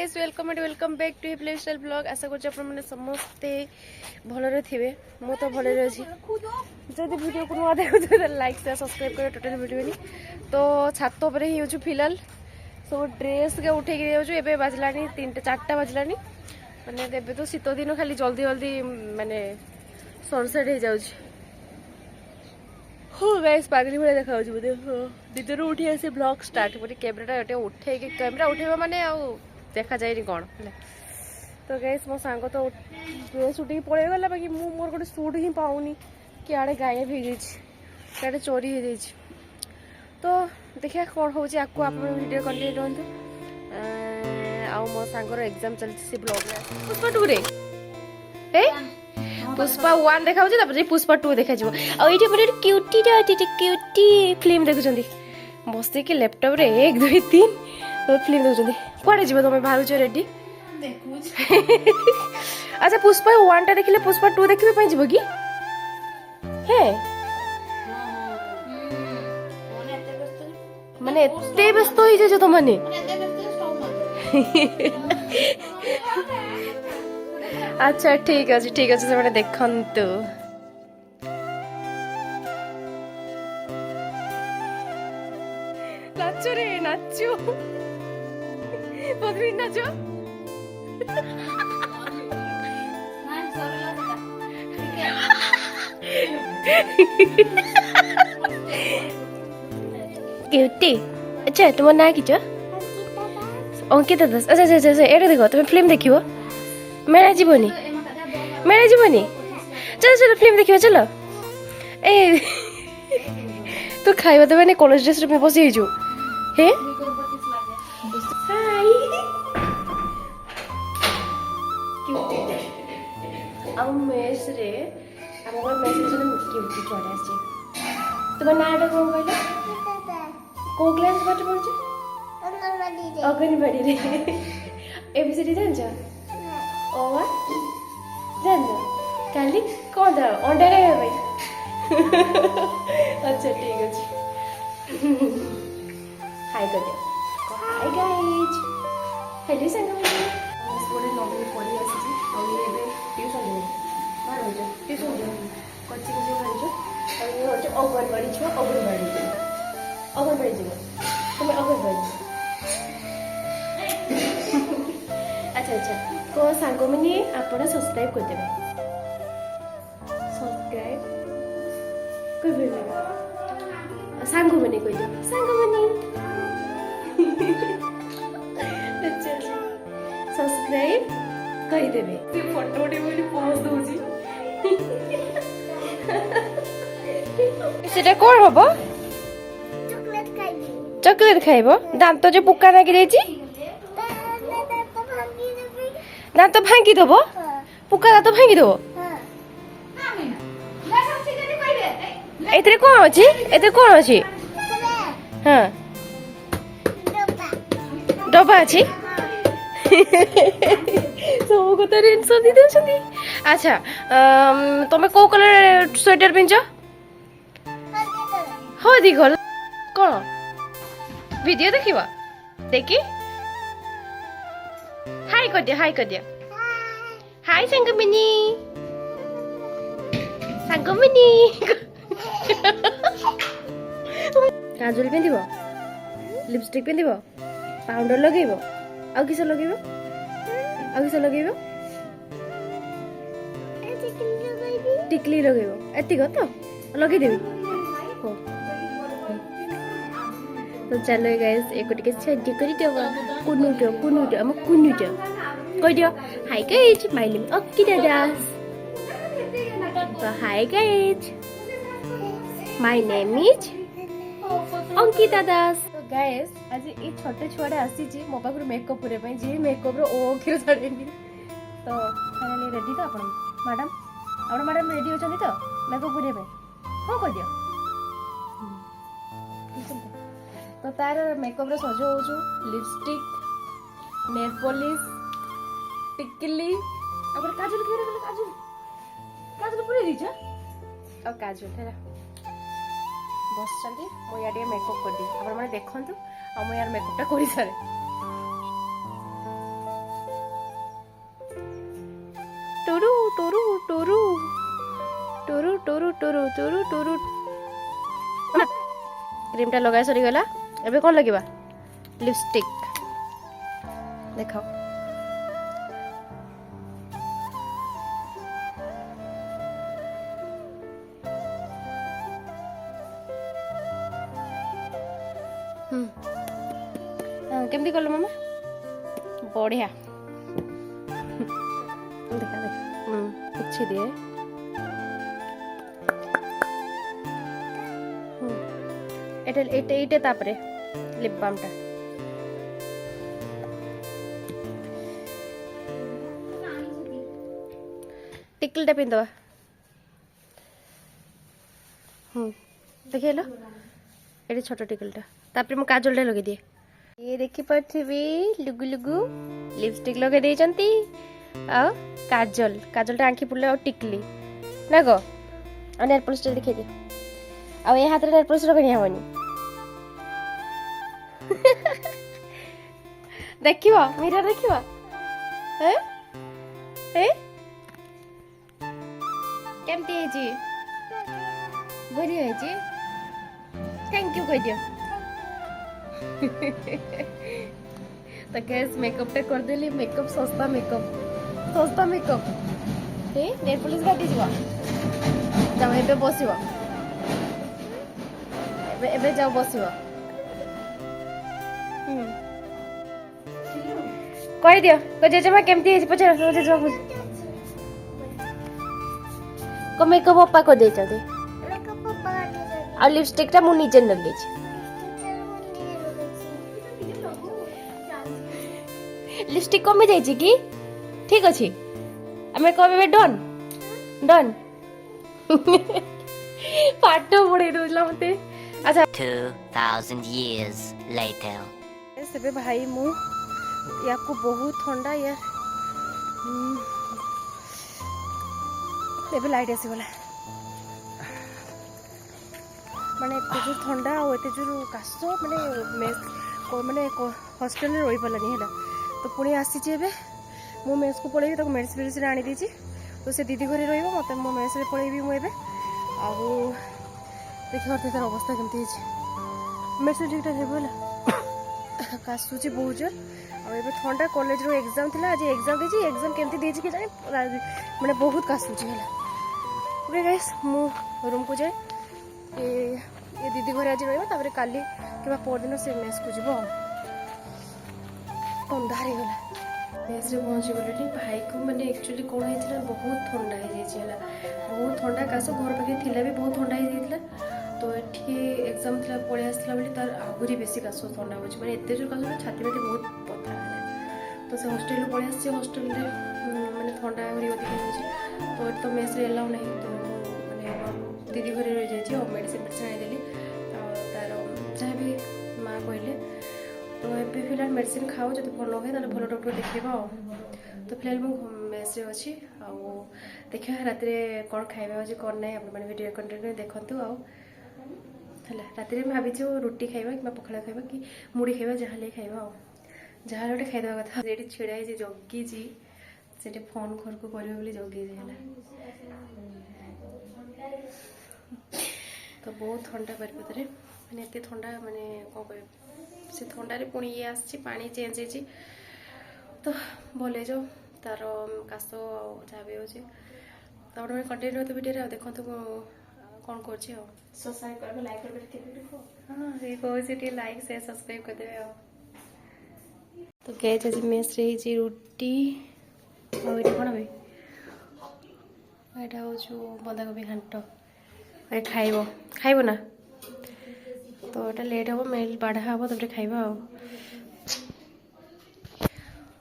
Guys welcome back to hip lifestyle blog. आशा कर समस्ते भलरे थे मु तो भलरे अच्छी जब वीडियो को नुआ देखु लाइक शेयर सब्सक्राइब कर टोटल वीडियो नहीं तो छात पर ही हो फिलहाल सब ड्रेस के उठे एवं बाजला 3-4 बाजला माने एबे तो शीत दिन खाली जल्दी जल्दी माने सनसेट हो जाउछ। हो गाइस पागली भाई देखा बोधे निजर उठी आसे ब्लॉग स्टार्ट कर कैमेरा उठे कैमेरा उठेबा माने आ देखा जाए कौन है। तो गाइस मो सांग तो ड्रेस उठे पड़े गला बाकी मु मोर गोटे सूट ही पाऊनी कि आड़े गायब हो जाए चोरी हो जाए। तो देखिए कौन हो आपको आप वीडियो कंटिन्यू रहतु आ मो सांगर एग्जाम चलती ब्लॉग पुष्पा 2 रे पुष्पा 1 देखा पुष्पा 2 देखा ये क्यूटी क्यूटी फिल्म देखुं बस कि लैपटॉप रे 1 2 3 तो फिल्म देखुं कड़े जीव तुम बाहर रेडी अच्छा पुष्पा 1 टा देखिले पुष्पा 2 देखिबे जीव कि हे माने एते व्यस्त हो जाए तो माने अच्छा ठीक अच्छे से देखंतु नाचो रे नाचो पद्मी नाचो क्यूटी अच्छा तुम ना कि अंकिता दास अच्छा अच्छा अच्छा ये देखो तुम फिल्म देखियो मेला जीवनी चलो चलो फिल्म देखियो चलो ए तो खाइबा तो मैंने कॉलेज ड्रेस रे बसी हिजो हे हाय अब मेस रे हम को मेसेज रे क्यूटी चढ़ा आछे तुम नाटा कोन कहले को क्लास पाठ पढछ अंगनवाड़ी रे एबीसीडी जान जा ओवा जान काली कौन था अंडा खाइबा भाई अच्छा ठीक अछि हाय कर दे हाय गाइस हेलो संग में स्टूडेंट नॉर्मली पढ़ी आसी और ये एबे ट्यूशन दे मार हो जा ट्यूशन दे कोचिंग जे मार जो और ये हो जा अंगनवाड़ी छो अंगनवाड़ी जो तुम अंगनवाड़ी अच्छा अच्छा को सांग मैंने आपण सब्सक्राइब कर देबे सब्सक्राइब कर देबे सांग मैंने कोइ दे सांग मैंने अच्छा सब्सक्राइब कर देबे तू फोटो दे बोली पोस्ट दोजी सेटा कोन हबो चॉकलेट खाइबो दांत जो पुका लागी देछि दांत भांगी देबो पुका दांत भांगी देबो एतरे कोन अछि हां डब्बा अछि सब कथा टेंशन दी देछथि। अच्छा तमे को कलर स्वेटर पिंचो हो दी गल कोन वीडियो देखिबा देखि हाय कर दिया हाय संगमिनी काजल पिंदिबो लिपस्टिक पिंदिबो पाउडर लगेइबो आ किस लगेइबो टिकली लगेइबो एति गो तो लगे देबी हो तो चलो गाइस एको टिके सेट करि देबो कुनुटो हम कुनुटो कह दियो hi guys my name Ankita Das तो hi guys my name is Ankita Das. तो गाइस आज ई छोटे छुआडे आसी जी मो पाखर मेकअप करे पई जी मेकअप रो ओ खिर छाडेनी तो फाइनली रेडी तो आपण मैडम रेडी होचनी तो मेकअप करे पई हो कह दियो तो तार मेकअप रे सजो होचु लिपस्टिक नेल पॉलिश टिकली अब काजल केरे गले काजल पूरी दीछ और काजल है बस चंदी मो या मेकअप कर दी आपण माने देखंतु आ मो यार मेकअप टा करि सारे टुरु टुरु टुरु टुरु क्रीम टा लगा सरी गला एबे कोन लगिबा लिपस्टिक देखाओ केमती कल मामा बढ़िया देखा देख अच्छी दिए एटे तापरे लिप बाम टा टिकल टा पिंदवा देखिए लो ये छोट टिकल टा तापरे मु काजल टा लगे दिए ये देखि पारथिबी लुगु लुगु लिपस्टिक लगे देइचंती आ काजल काजल टा आंखी पुले और टिकली ना गो आ नेल पॉलिश टा देखि दे आ ये हाथ रे नेल पॉलिश रखनी हवनी देखिबो मिरर देखिबो हैं हैं केमती है जी बढ़िया है जी थैंक यू कह दियो तो गैस मेकअप टा कर देली मेकअप सस्ता मेकअप हे नेल पॉलिश काटी जीवा जाओ एबे बसिबो एबे जाओ बसिबो कह दियो को जेजेमा केमती है पछे जेजेमा पूछ को मेकअप पप्पा को दे चदे आ लिपस्टिक टा मु नीचे लगे छी लिपस्टिक कमी जाइए कि ठीक अच्छे आम कह डन डन पाठ पढ़े दूला मत अच्छा 2000 years later से भाई मु आपको बहुत ठंडा यार एबे लाइट आसीगला माने एते जो ठंडा और एते जो काश माने मेस को माने हॉस्टल रे रही पालानी हैला तो पुणी आसी मो मेस को पलैबी तो मेडिसिन मेडिसिन आनी दीची तो से दीदी घरे रही मत मो मेस रे पलैबी मुझे आउ देखिए तार अवस्था केमती मेडिसिन ठीक ठाक है काशुची बहुत जोर आबे ठंडा कॉलेज रो एग्जाम थिला आज एग्जाम देची एग्जाम केमती देची कि जाने माने बहुत काशुची हैला ओके गाइस मो रूम को जाए ये दीदी घरे आज रही तापर काली कि परदिन से मेस को जीव अंधार हो गला मेस रे पहुंची गली भाई को माने एक्चुअली कौन होइथिला बहुत ठंडा हो जाइछला बहुत ठंडा काश घर पाखे थिला भी बहुत ठंडा हो जाइथिला तो एठी एग्जाम थिला पळे आसला बेले तार आगुरी बेसी काश ठंडा होछ माने एते जोर काश छाती बाती बहुत पथा तो से हॉस्टल पळे आसी हॉस्टल रे माने ठंडा आगुरी अधिक होछ तो मेस रे अलाउ नहीं तो माने दीदी घरे रह जाइछि और मेडिसिन मेडिसिन आइ देली तार जहाँ भी माँ कहले तो एबे फिलहाल मेडिसिन खाओ जब भल हुए तो भल डॉक्टर देखा तो फिलहाल मुझे मेस रे अच्छी आउ देखा रात कौन खाଇବା अच्छे कौन ना आप वीडियो कंटेंट देखते आउ रात भावी रुटी खाइबा कि पखाड़ा खाइबा कि मुड़ी खाइबा जहाँ खाइबा जहाँ गोटे खाइदेवा कथा ये छिड़ा है जगी से फोन घर को कर जगी तो बहुत ठंडा बारिपदारे मैंने एत ठंडा माने कौन कह से थंडारे पुणी ये आसी पानी चेंज हो तो भले जाओ तार काश जहाँ भी होती तो मैं कंटिन्यू तो वीडियो देखो कौन कर सब्सक्राइब कर लाइक कर हाँ ये कहे लाइक शेयर सब्सक्राइब करदे तो गैस आज मेस रे रुटी और कौन भाई यहाँ हूँ बंधाकोबी घांट खाइब खाइब ना तो ये लेट हम मेल बाढ़ा हम तब खाइबा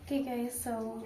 ठीक है सब